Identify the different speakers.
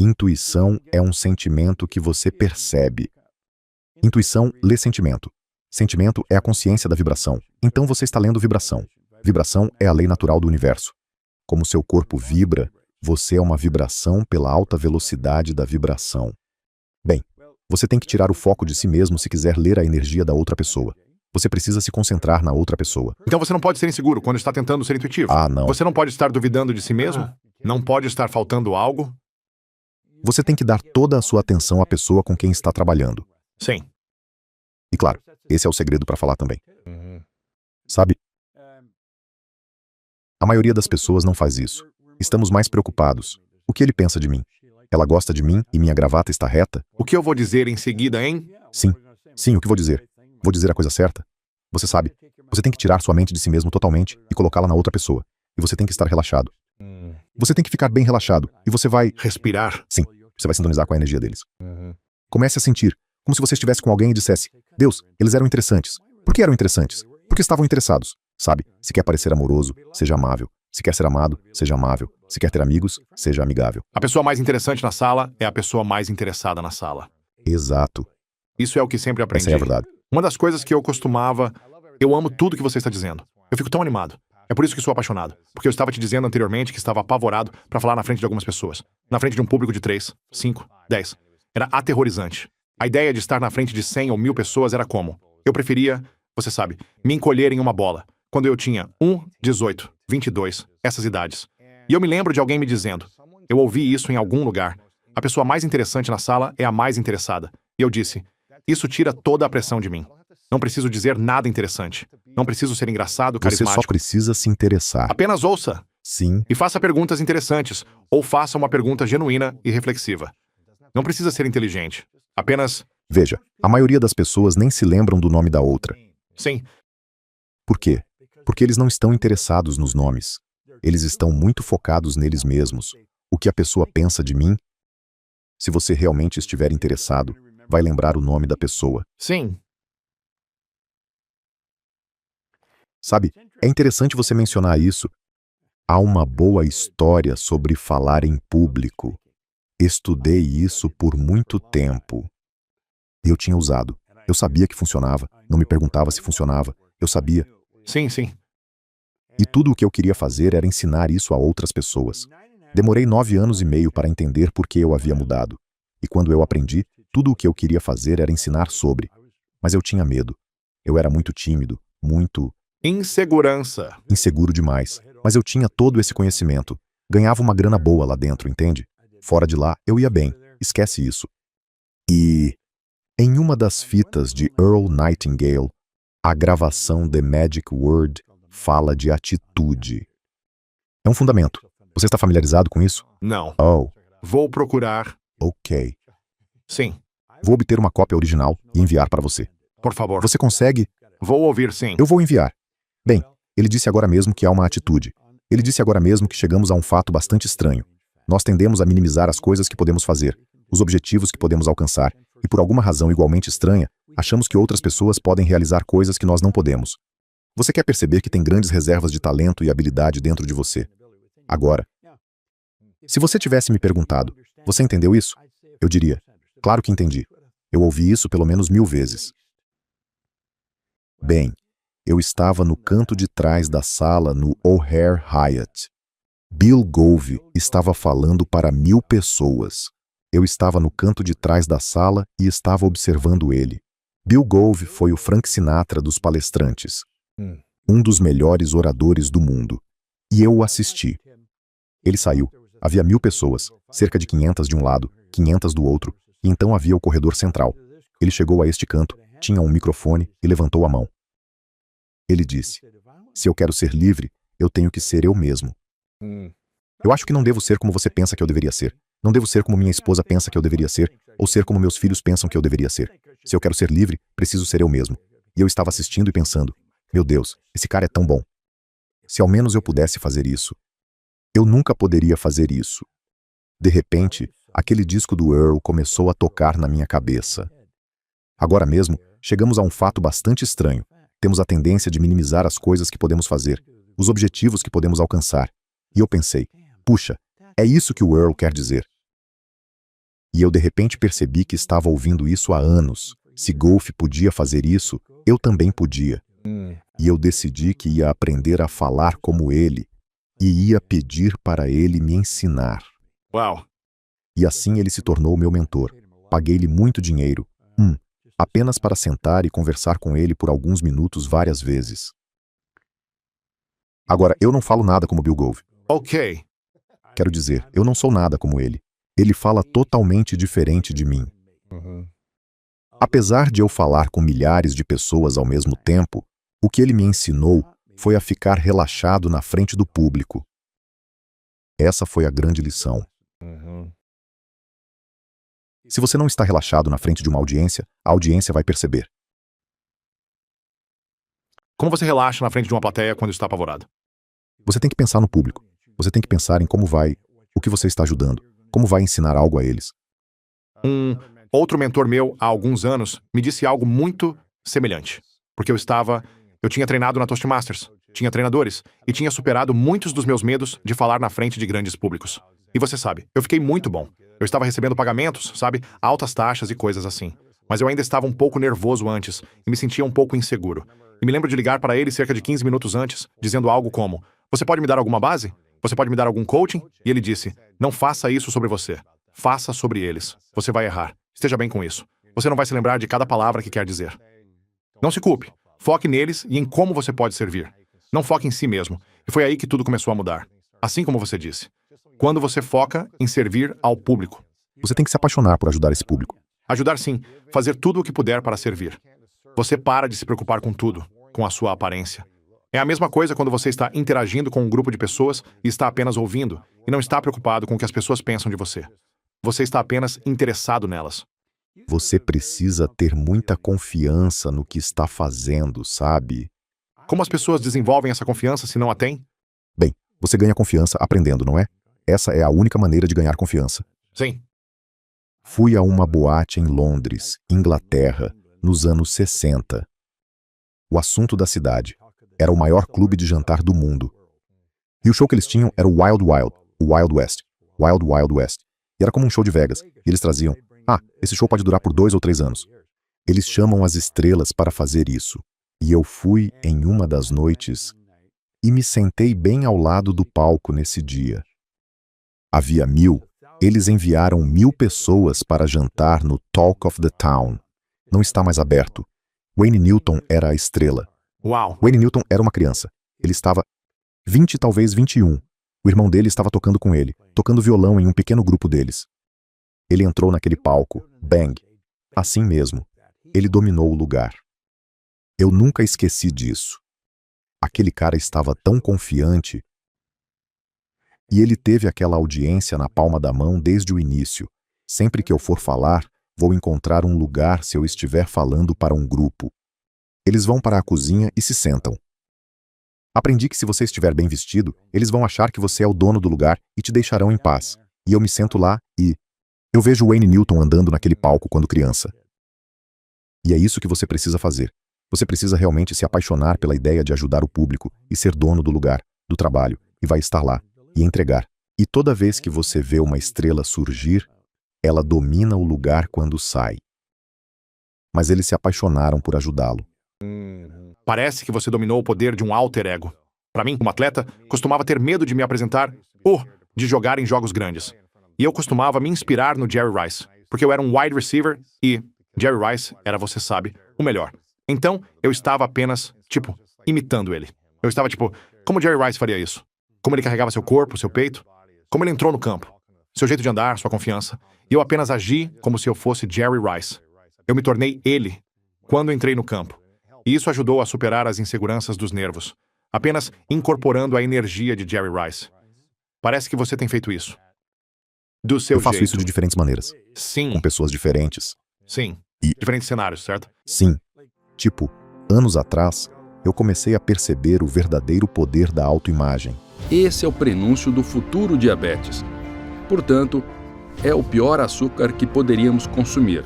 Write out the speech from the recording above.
Speaker 1: Intuição é um sentimento que você percebe. Intuição lê sentimento. Sentimento é a consciência da vibração. Então você está lendo vibração. Vibração é a lei natural do universo. Como seu corpo vibra, você é uma vibração pela alta velocidade da vibração. Bem, você tem que tirar o foco de si mesmo se quiser ler a energia da outra pessoa. Você precisa se concentrar na outra pessoa.
Speaker 2: Então você não pode ser inseguro quando está tentando ser intuitivo.
Speaker 1: Ah, não.
Speaker 2: Você não pode estar duvidando de si mesmo? Não pode estar faltando algo?
Speaker 1: Você tem que dar toda a sua atenção à pessoa com quem está trabalhando.
Speaker 2: Sim.
Speaker 1: E claro, esse é o segredo para falar também. Sabe? A maioria das pessoas não faz isso. Estamos mais preocupados. O que ele pensa de mim? Ela gosta de mim e minha gravata está reta?
Speaker 2: O que eu vou dizer em seguida, hein?
Speaker 1: Sim. Sim, o que vou dizer? Vou dizer a coisa certa? Você sabe, você tem que tirar sua mente de si mesmo totalmente e colocá-la na outra pessoa. E você tem que estar relaxado. Você tem que ficar bem relaxado. E você vai...
Speaker 2: Respirar.
Speaker 1: Sim, você vai sintonizar com a energia deles. Comece a sentir, como se você estivesse com alguém e dissesse: Deus, eles eram interessantes. Por que eram interessantes? Porque estavam interessados. Sabe, se quer parecer amoroso, seja amável. Se quer ser amado, seja amável. Se quer ter amigos, seja amigável.
Speaker 2: A pessoa mais interessante na sala é a pessoa mais interessada na sala.
Speaker 1: Exato.
Speaker 2: Isso é o que sempre aprendi.
Speaker 1: Essa é a verdade.
Speaker 2: Uma das coisas que eu costumava... Eu amo tudo que você está dizendo. Eu fico tão animado. É por isso que sou apaixonado. Porque eu estava te dizendo anteriormente que estava apavorado para falar na frente de algumas pessoas. Na frente de um público de 3, 5, 10. Era aterrorizante. A ideia de estar na frente de 100 ou 1000 pessoas era como? Eu preferia, você sabe, me encolher em uma bola. Quando eu tinha 18, 22, essas idades. E eu me lembro de alguém me dizendo, eu ouvi isso em algum lugar, a pessoa mais interessante na sala é a mais interessada. E eu disse, isso tira toda a pressão de mim. Não preciso dizer nada interessante. Não preciso ser engraçado,
Speaker 1: Você
Speaker 2: carismático.
Speaker 1: só precisa se interessar.
Speaker 2: Apenas ouça.
Speaker 1: Sim.
Speaker 2: E faça perguntas interessantes, ou faça uma pergunta genuína e reflexiva. Não precisa ser inteligente. Apenas...
Speaker 1: Veja, a maioria das pessoas nem se lembram do nome da outra.
Speaker 2: Sim.
Speaker 1: Por quê? Porque eles não estão interessados nos nomes. Eles estão muito focados neles mesmos. O que a pessoa pensa de mim? Se você realmente estiver interessado, vai lembrar o nome da pessoa.
Speaker 2: Sim.
Speaker 1: Sabe, é interessante você mencionar isso. Há uma boa história sobre falar em público. Estudei isso por muito tempo. Eu tinha usado. Eu sabia que funcionava. Não me perguntava se funcionava. Eu sabia.
Speaker 2: Sim, sim.
Speaker 1: E tudo o que eu queria fazer era ensinar isso a outras pessoas. Demorei 9 anos e meio para entender por que eu havia mudado. E quando eu aprendi, tudo o que eu queria fazer era ensinar sobre. Mas eu tinha medo. Eu era muito tímido, muito...
Speaker 2: Insegurança.
Speaker 1: inseguro demais. Mas eu tinha todo esse conhecimento. Ganhava uma grana boa lá dentro, entende? Fora de lá, eu ia bem. Esquece isso. E... em uma das fitas de Earl Nightingale, a gravação The Magic Word fala de atitude. É um fundamento. Você está familiarizado com isso?
Speaker 2: Não.
Speaker 1: Oh,
Speaker 2: Vou procurar.
Speaker 1: ok.
Speaker 2: Sim.
Speaker 1: Vou obter uma cópia original e enviar para você.
Speaker 2: Por favor.
Speaker 1: Você consegue?
Speaker 2: Vou ouvir, sim.
Speaker 1: Eu vou enviar. Bem, ele disse agora mesmo que há uma atitude. Ele disse agora mesmo que chegamos a um fato bastante estranho. Nós tendemos a minimizar as coisas que podemos fazer, os objetivos que podemos alcançar, e por alguma razão igualmente estranha, achamos que outras pessoas podem realizar coisas que nós não podemos. Você quer perceber que tem grandes reservas de talento e habilidade dentro de você. Agora, se você tivesse me perguntado, você entendeu isso? Eu diria, claro que entendi. Eu ouvi isso pelo menos 1000 vezes. Bem, eu estava no canto de trás da sala no O'Hare Hyatt. Bill Gove estava falando para 1000 pessoas. Eu estava no canto de trás da sala e estava observando ele. Bill Gove foi o Frank Sinatra dos palestrantes. Um dos melhores oradores do mundo. E eu o assisti. Ele saiu. Havia 1000 pessoas, cerca de 500 de um lado, 500 do outro, e então havia o corredor central. Ele chegou a este canto, tinha um microfone e levantou a mão. Ele disse, se eu quero ser livre, eu tenho que ser eu mesmo. Eu acho que não devo ser como você pensa que eu deveria ser. Não devo ser como minha esposa pensa que eu deveria ser, ou ser como meus filhos pensam que eu deveria ser. Se eu quero ser livre, preciso ser eu mesmo. E eu estava assistindo e pensando, meu Deus, esse cara é tão bom. Se ao menos eu pudesse fazer isso. Eu nunca poderia fazer isso. De repente, aquele disco do Earl começou a tocar na minha cabeça. Agora mesmo, chegamos a um fato bastante estranho. Temos a tendência de minimizar as coisas que podemos fazer, os objetivos que podemos alcançar. E eu pensei, puxa, é isso que o Earl quer dizer. E eu de repente percebi que estava ouvindo isso há anos. Se Golf podia fazer isso, eu também podia. E eu decidi que ia aprender a falar como ele e ia pedir para ele me ensinar.
Speaker 2: Uau!
Speaker 1: E assim ele se tornou meu mentor. Paguei-lhe muito dinheiro, apenas para sentar e conversar com ele por alguns minutos várias vezes. Agora, eu não falo nada como Bill Golf.
Speaker 2: Ok.
Speaker 1: Quero dizer, eu não sou nada como ele. Ele fala totalmente diferente de mim. Apesar de eu falar com milhares de pessoas ao mesmo tempo, o que ele me ensinou foi a ficar relaxado na frente do público. Essa foi a grande lição. Se você não está relaxado na frente de uma audiência, a audiência vai perceber.
Speaker 2: Como você relaxa na frente de uma plateia quando está apavorado?
Speaker 1: Você tem que pensar no público. Você tem que pensar em como vai, o que você está ajudando, como vai ensinar algo a eles.
Speaker 2: Outro mentor meu, há alguns anos, me disse algo muito semelhante. Porque eu tinha treinado na Toastmasters, tinha treinadores, e tinha superado muitos dos meus medos de falar na frente de grandes públicos. E você sabe, eu fiquei muito bom. Eu estava recebendo pagamentos, sabe, altas taxas e coisas assim. Mas eu ainda estava um pouco nervoso antes, e me sentia um pouco inseguro. E me lembro de ligar para ele cerca de 15 minutos antes, dizendo algo como: "Você pode me dar alguma base? Você pode me dar algum coaching?" E ele disse: "Não faça isso sobre você. Faça sobre eles. Você vai errar. Esteja bem com isso. Você não vai se lembrar de cada palavra que quer dizer. Não se culpe. Foque neles e em como você pode servir. Não foque em si mesmo." E foi aí que tudo começou a mudar. Assim como você disse. Quando você foca em servir ao público.
Speaker 1: Você tem que se apaixonar por ajudar esse público.
Speaker 2: Ajudar sim. Fazer tudo o que puder para servir. Você para de se preocupar com tudo, com a sua aparência. É a mesma coisa quando você está interagindo com um grupo de pessoas e está apenas ouvindo, e não está preocupado com o que as pessoas pensam de você. Você está apenas interessado nelas.
Speaker 1: Você precisa ter muita confiança no que está fazendo, sabe?
Speaker 2: Como as pessoas desenvolvem essa confiança se não a têm?
Speaker 1: Bem, você ganha confiança aprendendo, não é? Essa é a única maneira de ganhar confiança.
Speaker 2: Sim.
Speaker 1: Fui a uma boate em Londres, Inglaterra, nos anos 60. O assunto da cidade era o maior clube de jantar do mundo. E o show que eles tinham era o Wild Wild, o Wild West. Wild Wild West. E era como um show de Vegas. E eles traziam: esse show pode durar por 2 ou 3 anos. Eles chamam as estrelas para fazer isso. E eu fui em uma das noites e me sentei bem ao lado do palco nesse dia. Havia 1000. Eles enviaram 1000 pessoas para jantar no Talk of the Town. Não está mais aberto. Wayne Newton era a estrela.
Speaker 2: Uau.
Speaker 1: Wayne Newton era uma criança. Ele estava 20, talvez 21. O irmão dele estava tocando com ele, tocando violão em um pequeno grupo deles. Ele entrou naquele palco, bang. Assim mesmo. Ele dominou o lugar. Eu nunca esqueci disso. Aquele cara estava tão confiante. E ele teve aquela audiência na palma da mão desde o início. Sempre que eu for falar, vou encontrar um lugar se eu estiver falando para um grupo. Eles vão para a cozinha e se sentam. Aprendi que se você estiver bem vestido, eles vão achar que você é o dono do lugar e te deixarão em paz. E eu me sento lá e... eu vejo Wayne Newton andando naquele palco quando criança. E é isso que você precisa fazer. Você precisa realmente se apaixonar pela ideia de ajudar o público e ser dono do lugar, do trabalho, e vai estar lá, e entregar. E toda vez que você vê uma estrela surgir, ela domina o lugar quando sai. Mas eles se apaixonaram por ajudá-lo.
Speaker 2: Parece que você dominou o poder de um alter ego. Para mim, como atleta, costumava ter medo de me apresentar ou de jogar em jogos grandes. E eu costumava me inspirar no Jerry Rice, porque eu era um wide receiver e Jerry Rice era, você sabe, o melhor. Então, eu estava apenas, imitando ele. Eu estava como Jerry Rice faria isso? Como ele carregava seu corpo, seu peito? Como ele entrou no campo? Seu jeito de andar, sua confiança. E eu apenas agi como se eu fosse Jerry Rice. Eu me tornei ele quando entrei no campo. E isso ajudou a superar as inseguranças dos nervos, apenas incorporando a energia de Jerry Rice. Parece que você tem feito isso. Do seu
Speaker 1: Eu faço
Speaker 2: jeito.
Speaker 1: isso de diferentes maneiras,
Speaker 2: Sim,
Speaker 1: com pessoas diferentes.
Speaker 2: sim.
Speaker 1: E-
Speaker 2: Diferentes cenários, certo?
Speaker 1: Sim, anos atrás, eu comecei a perceber o verdadeiro poder da autoimagem.
Speaker 3: Esse é o prenúncio do futuro diabetes. Portanto, é o pior açúcar que poderíamos consumir.